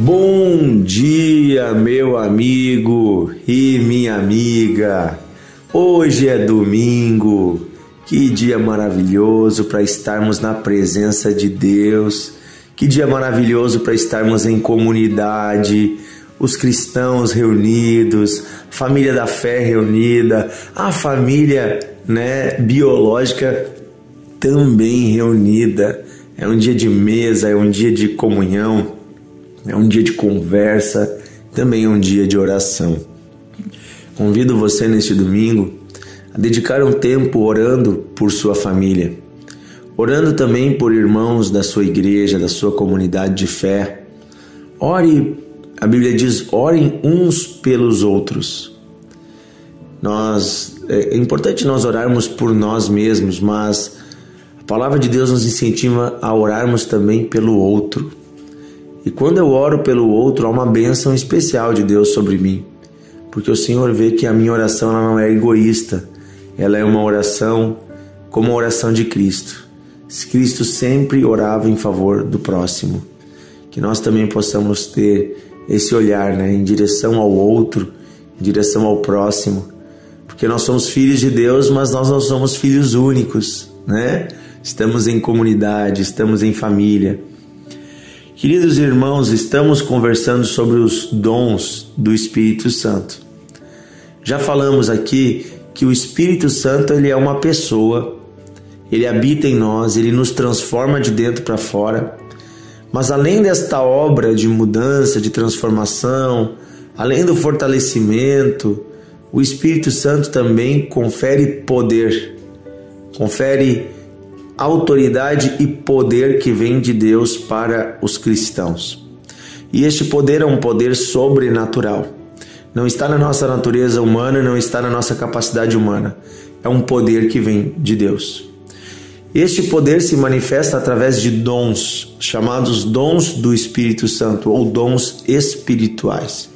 Bom dia, meu amigo e minha amiga. Hoje é domingo. Que dia maravilhoso para estarmos na presença de Deus. Que dia maravilhoso para estarmos em comunidade, os cristãos reunidos, família da fé reunida, a família, biológica também reunida. É um dia de mesa, é um dia de comunhão. É um dia de conversa, também é um dia de oração. Convido você neste domingo a dedicar um tempo orando por sua família, orando também por irmãos da sua igreja, da sua comunidade de fé. Ore, a Bíblia diz, orem uns pelos outros. É importante nós orarmos por nós mesmos, mas a palavra de Deus nos incentiva a orarmos também pelo outro. E quando eu oro pelo outro, há uma bênção especial de Deus sobre mim, porque o Senhor vê que a minha oração ela não é egoísta, ela é uma oração como a oração de Cristo. Cristo sempre orava em favor do próximo, que nós também possamos ter esse olhar em direção ao outro, em direção ao próximo, porque nós somos filhos de Deus, mas nós não somos filhos únicos, Estamos em comunidade, estamos em família. Queridos irmãos, estamos conversando sobre os dons do Espírito Santo. Já falamos aqui que o Espírito Santo ele é uma pessoa, ele habita em nós, ele nos transforma de dentro para fora. Mas além desta obra de mudança, de transformação, além do fortalecimento, o Espírito Santo também confere poder, confere autoridade e poder que vem de Deus para os cristãos. E este poder é um poder sobrenatural. Não está na nossa natureza humana, não está na nossa capacidade humana. É um poder que vem de Deus. Este poder se manifesta através de dons, chamados dons do Espírito Santo, ou dons espirituais.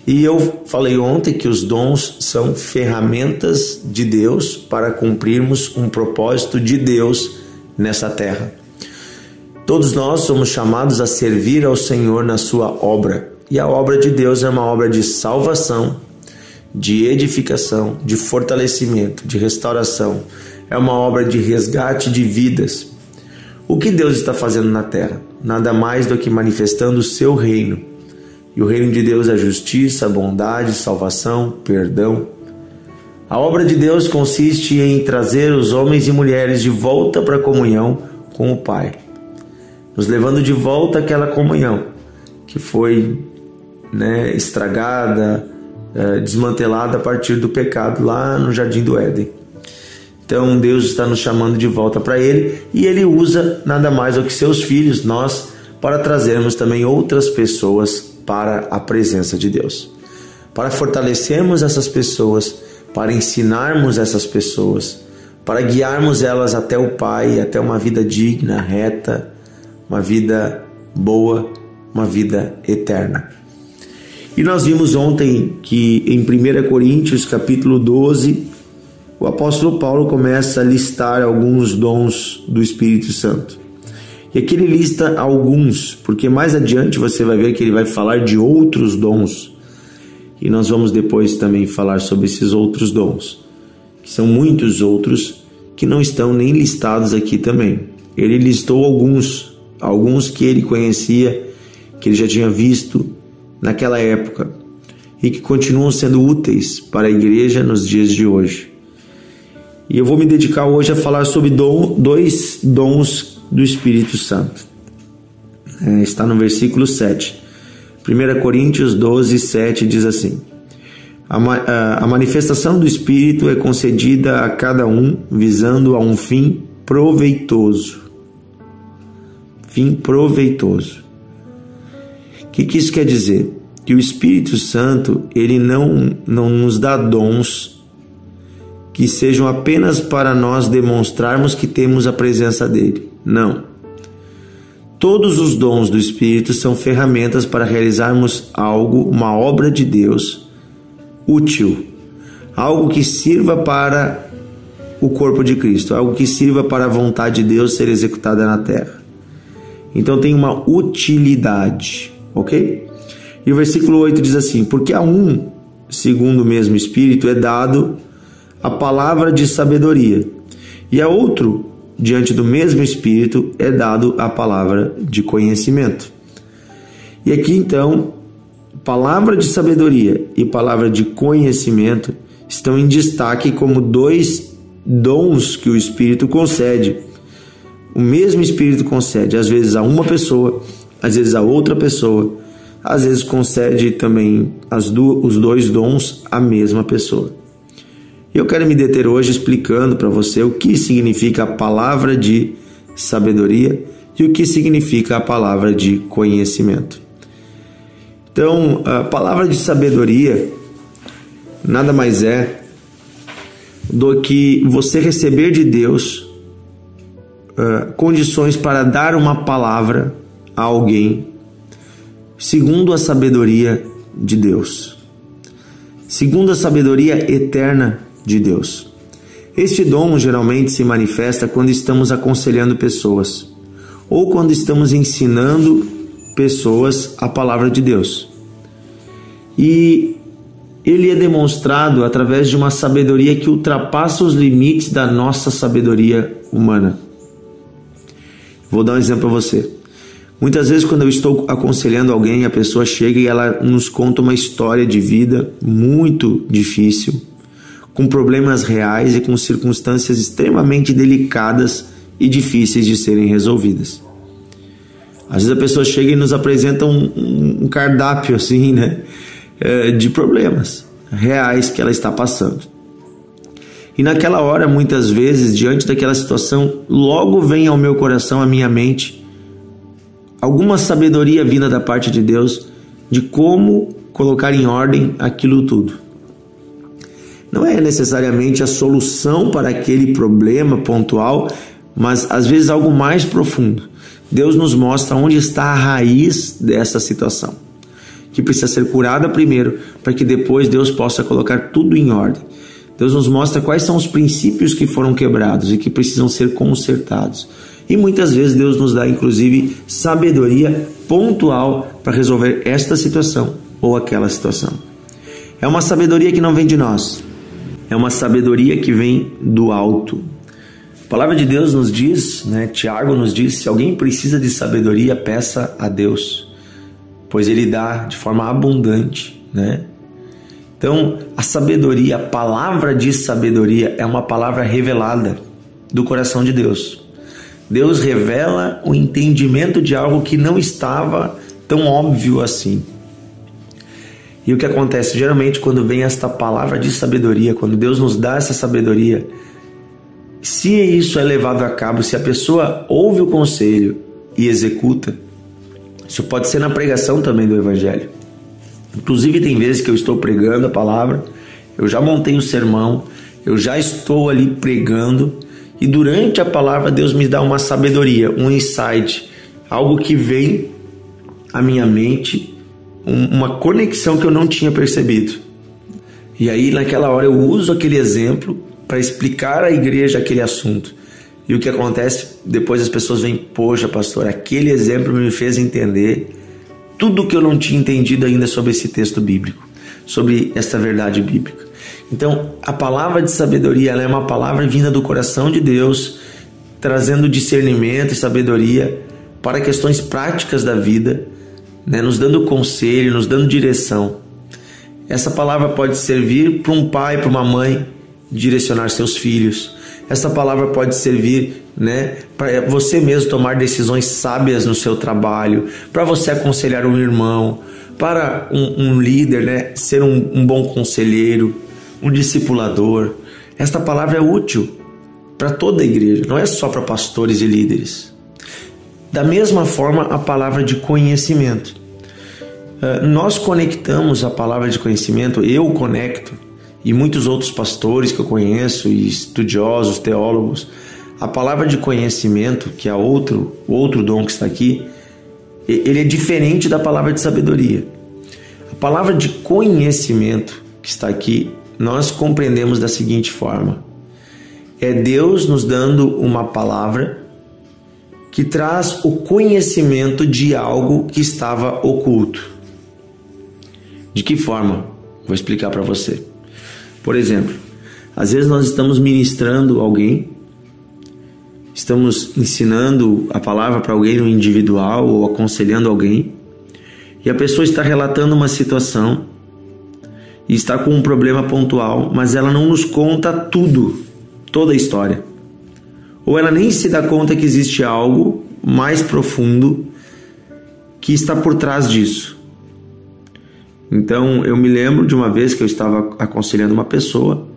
E eu falei ontem que os dons são ferramentas de Deus para cumprirmos um propósito de Deus nessa terra. Todos nós somos chamados a servir ao Senhor na sua obra. E a obra de Deus é uma obra de salvação, de edificação, de fortalecimento, de restauração. É uma obra de resgate de vidas. O que Deus está fazendo na terra? Nada mais do que manifestando o seu reino. E o reino de Deus é justiça, bondade, salvação, perdão. A obra de Deus consiste em trazer os homens e mulheres de volta para a comunhão com o Pai, nos levando de volta àquela comunhão que foi estragada, desmantelada a partir do pecado lá no Jardim do Éden. Então Deus está nos chamando de volta para Ele e Ele usa nada mais do que seus filhos, nós, para trazermos também outras pessoas para a presença de Deus, para fortalecermos essas pessoas, para ensinarmos essas pessoas, para guiarmos elas até o Pai, até uma vida digna, reta, uma vida boa, uma vida eterna. E nós vimos ontem que em 1 Coríntios capítulo 12, o apóstolo Paulo começa a listar alguns dons do Espírito Santo. E aqui ele lista alguns, porque mais adiante você vai ver que ele vai falar de outros dons. E nós vamos depois também falar sobre esses outros dons, que são muitos outros que não estão nem listados aqui também. Ele listou alguns que ele conhecia, que ele já tinha visto naquela época e que continuam sendo úteis para a igreja nos dias de hoje. E eu vou me dedicar hoje a falar sobre dois dons do Espírito Santo. Está no versículo 7. 1 Coríntios 12, 7 diz assim: a manifestação do Espírito é concedida a cada um visando a um fim proveitoso. Fim proveitoso. O que isso quer dizer? Que o Espírito Santo ele não nos dá dons que sejam apenas para nós demonstrarmos que temos a presença dele. Não. Todos os dons do Espírito são ferramentas para realizarmos algo, uma obra de Deus útil, algo que sirva para o corpo de Cristo, algo que sirva para a vontade de Deus ser executada na terra. Então tem uma utilidade. ok? E o versículo 8 diz assim: porque a um, segundo o mesmo Espírito, é dado a palavra de sabedoria, e a outro, diante do mesmo Espírito, é dado a palavra de conhecimento. E aqui então, palavra de sabedoria e palavra de conhecimento estão em destaque como dois dons que o Espírito concede. O mesmo Espírito concede, às vezes a uma pessoa, às vezes a outra pessoa, às vezes concede também os dois dons à mesma pessoa. Eu quero me deter hoje explicando para você o que significa a palavra de sabedoria e o que significa a palavra de conhecimento. Então, a palavra de sabedoria nada mais é do que você receber de Deus condições para dar uma palavra a alguém segundo a sabedoria de Deus, segundo a sabedoria eterna de Deus. Este dom geralmente se manifesta quando estamos aconselhando pessoas ou quando estamos ensinando pessoas a palavra de Deus. E ele é demonstrado através de uma sabedoria que ultrapassa os limites da nossa sabedoria humana. Vou dar um exemplo para você. Muitas vezes, quando eu estou aconselhando alguém, a pessoa chega e ela nos conta uma história de vida muito difícil, com problemas reais e com circunstâncias extremamente delicadas e difíceis de serem resolvidas. Às vezes a pessoa chega e nos apresenta um cardápio assim, né, de problemas reais que ela está passando. E naquela hora, muitas vezes, diante daquela situação, logo vem ao meu coração, à minha mente, alguma sabedoria vinda da parte de Deus de como colocar em ordem aquilo tudo. Não é necessariamente a solução para aquele problema pontual, mas às vezes algo mais profundo. Deus nos mostra onde está a raiz dessa situação, que precisa ser curada primeiro, para que depois Deus possa colocar tudo em ordem. Deus nos mostra quais são os princípios que foram quebrados e que precisam ser consertados. E muitas vezes Deus nos dá, inclusive, sabedoria pontual para resolver esta situação ou aquela situação. É uma sabedoria que não vem de nós. É uma sabedoria que vem do alto. A palavra de Deus nos diz, Tiago nos diz, se alguém precisa de sabedoria, peça a Deus, pois Ele dá de forma abundante, Então, a sabedoria, a palavra de sabedoria é uma palavra revelada do coração de Deus. Deus revela o entendimento de algo que não estava tão óbvio assim. E o que acontece geralmente quando vem esta palavra de sabedoria, quando Deus nos dá essa sabedoria, se isso é levado a cabo, se a pessoa ouve o conselho e executa, isso pode ser na pregação também do Evangelho. Inclusive tem vezes que eu estou pregando a palavra, eu já montei o sermão, eu já estou ali pregando, e durante a palavra Deus me dá uma sabedoria, um insight, algo que vem à minha mente, uma conexão que eu não tinha percebido. E aí naquela hora eu uso aquele exemplo para explicar à igreja aquele assunto. E o que acontece? Depois as pessoas vêm, poxa pastor, aquele exemplo me fez entender tudo que eu não tinha entendido ainda sobre esse texto bíblico, sobre essa verdade bíblica. Então, a palavra de sabedoria, ela é uma palavra vinda do coração de Deus, trazendo discernimento e sabedoria para questões práticas da vida, nos dando conselho, nos dando direção. Essa palavra pode servir para um pai, para uma mãe, direcionar seus filhos. Essa palavra pode servir para você mesmo tomar decisões sábias no seu trabalho, para você aconselhar um irmão, para um líder, ser um bom conselheiro, um discipulador. Esta palavra é útil para toda a igreja, não é só para pastores e líderes. Da mesma forma, a palavra de conhecimento. Nós conectamos a palavra de conhecimento, eu conecto, e muitos outros pastores que eu conheço, e estudiosos, teólogos, a palavra de conhecimento, que é outro dom que está aqui, ele é diferente da palavra de sabedoria. A palavra de conhecimento que está aqui, nós compreendemos da seguinte forma: é Deus nos dando uma palavra que traz o conhecimento de algo que estava oculto. De que forma? Vou explicar para você. Por exemplo, às vezes nós estamos ministrando alguém, estamos ensinando a palavra para alguém no individual ou aconselhando alguém, e a pessoa está relatando uma situação e está com um problema pontual, mas ela não nos conta tudo, toda a história. Ou ela nem se dá conta que existe algo mais profundo que está por trás disso. Então, eu me lembro de uma vez que eu estava aconselhando uma pessoa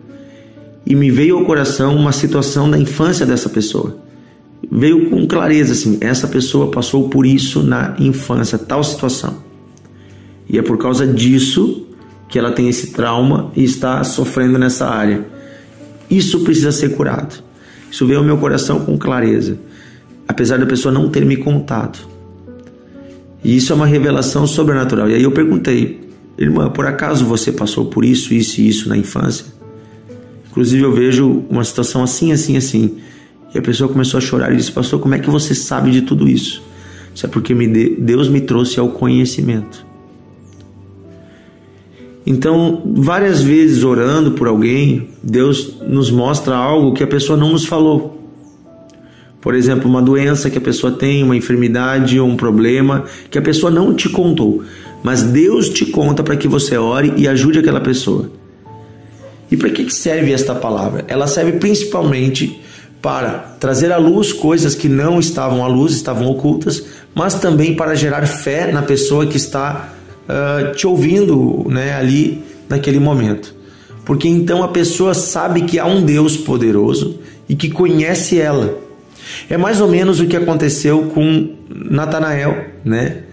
e me veio ao coração uma situação da infância dessa pessoa. Veio com clareza assim, essa pessoa passou por isso na infância, tal situação. E é por causa disso que ela tem esse trauma e está sofrendo nessa área. Isso precisa ser curado. Isso veio ao meu coração com clareza, apesar da pessoa não ter me contado. E isso é uma revelação sobrenatural. E aí eu perguntei, irmã, por acaso você passou por isso, isso e isso na infância? Inclusive eu vejo uma situação assim, assim, assim. E a pessoa começou a chorar e disse, pastor, como é que você sabe de tudo isso? Isso é porque Deus me trouxe ao conhecimento. Então, várias vezes orando por alguém, Deus nos mostra algo que a pessoa não nos falou. Por exemplo, uma doença que a pessoa tem, uma enfermidade ou um problema que a pessoa não te contou. Mas Deus te conta para que você ore e ajude aquela pessoa. E para que serve esta palavra? Ela serve principalmente para trazer à luz coisas que não estavam à luz, estavam ocultas, mas também para gerar fé na pessoa que está te ouvindo, né, ali naquele momento. Porque então a pessoa sabe que há um Deus poderoso e que conhece ela. É mais ou menos o que aconteceu com Natanael, né?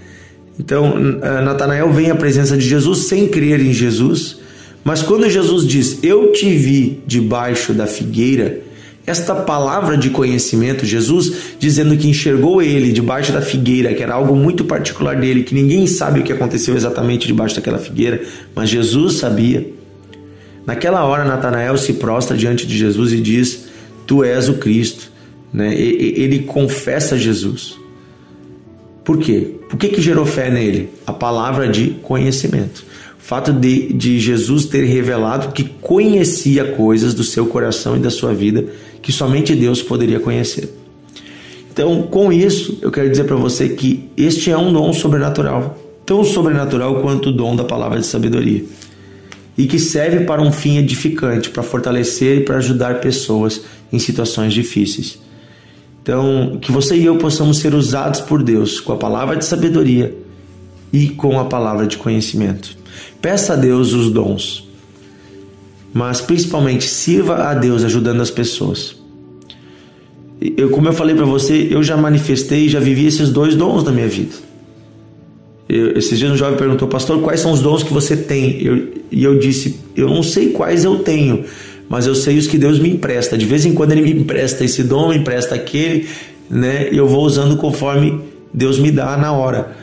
Então, Natanael vem à presença de Jesus sem crer em Jesus, mas quando Jesus diz, eu te vi debaixo da figueira, esta palavra de conhecimento, Jesus dizendo que enxergou ele debaixo da figueira, que era algo muito particular dele, que ninguém sabe o que aconteceu exatamente debaixo daquela figueira, mas Jesus sabia. Naquela hora, Natanael se prostra diante de Jesus e diz, tu és o Cristo, né? Ele confessa Jesus. Por quê? Por que gerou fé nele? A palavra de conhecimento. O fato de Jesus ter revelado que conhecia coisas do seu coração e da sua vida que somente Deus poderia conhecer. Então, com isso, eu quero dizer para você que este é um dom sobrenatural, tão sobrenatural quanto o dom da palavra de sabedoria, e que serve para um fim edificante, para fortalecer e para ajudar pessoas em situações difíceis. Então, que você e eu possamos ser usados por Deus com a palavra de sabedoria e com a palavra de conhecimento. Peça a Deus os dons, mas principalmente sirva a Deus ajudando as pessoas. Como eu falei para você, eu já manifestei, já vivi esses dois dons na minha vida. Esses dias um jovem perguntou, pastor, quais são os dons que você tem? E eu disse, eu não sei quais eu tenho, mas eu sei os que Deus me empresta. De vez em quando Ele me empresta esse dom, me empresta aquele, né? E eu vou usando conforme Deus me dá na hora.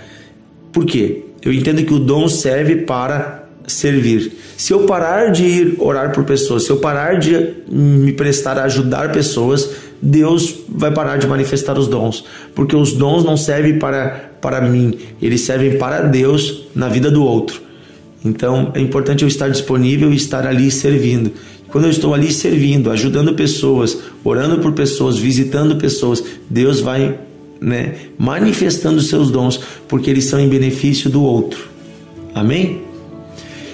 Por quê? Eu entendo que o dom serve para servir. Se eu parar de ir orar por pessoas, se eu parar de me prestar a ajudar pessoas, Deus vai parar de manifestar os dons. Porque os dons não servem para mim, eles servem para Deus na vida do outro. Então é importante eu estar disponível e estar ali servindo. Quando eu estou ali servindo, ajudando pessoas, orando por pessoas, visitando pessoas, Deus vai, né, manifestando os seus dons, porque eles são em benefício do outro. Amém?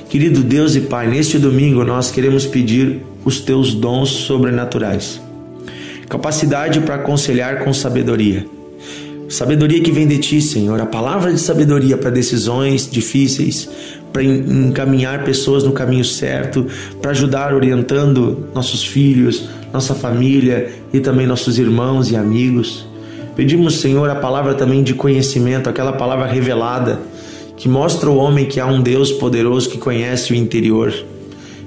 Querido Deus e Pai, neste domingo nós queremos pedir os teus dons sobrenaturais. Capacidade para aconselhar com sabedoria. Sabedoria que vem de Ti, Senhor. A palavra de sabedoria para decisões difíceis, para encaminhar pessoas no caminho certo, para ajudar orientando nossos filhos, nossa família e também nossos irmãos e amigos. Pedimos, Senhor, a palavra também de conhecimento, aquela palavra revelada, que mostra ao homem que há um Deus poderoso que conhece o interior.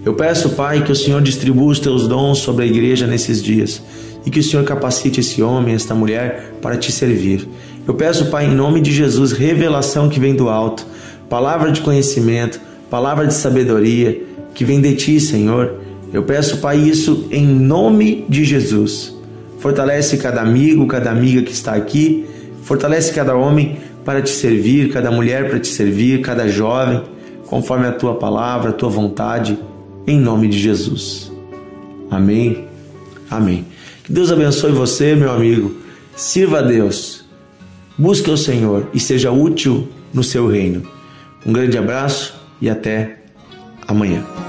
Eu peço, Pai, que o Senhor distribua os Teus dons sobre a igreja nesses dias e que o Senhor capacite esse homem, esta mulher, para Te servir. Eu peço, Pai, em nome de Jesus, revelação que vem do alto, palavra de conhecimento, palavra de sabedoria que vem de Ti, Senhor. Eu peço, Pai, isso em nome de Jesus. Fortalece cada amigo, cada amiga que está aqui. Fortalece cada homem para te servir, cada mulher para te servir, cada jovem, conforme a tua palavra, a tua vontade, em nome de Jesus. Amém. Amém. Que Deus abençoe você, meu amigo. Sirva a Deus. Busque o Senhor e seja útil no seu reino. Um grande abraço e até amanhã.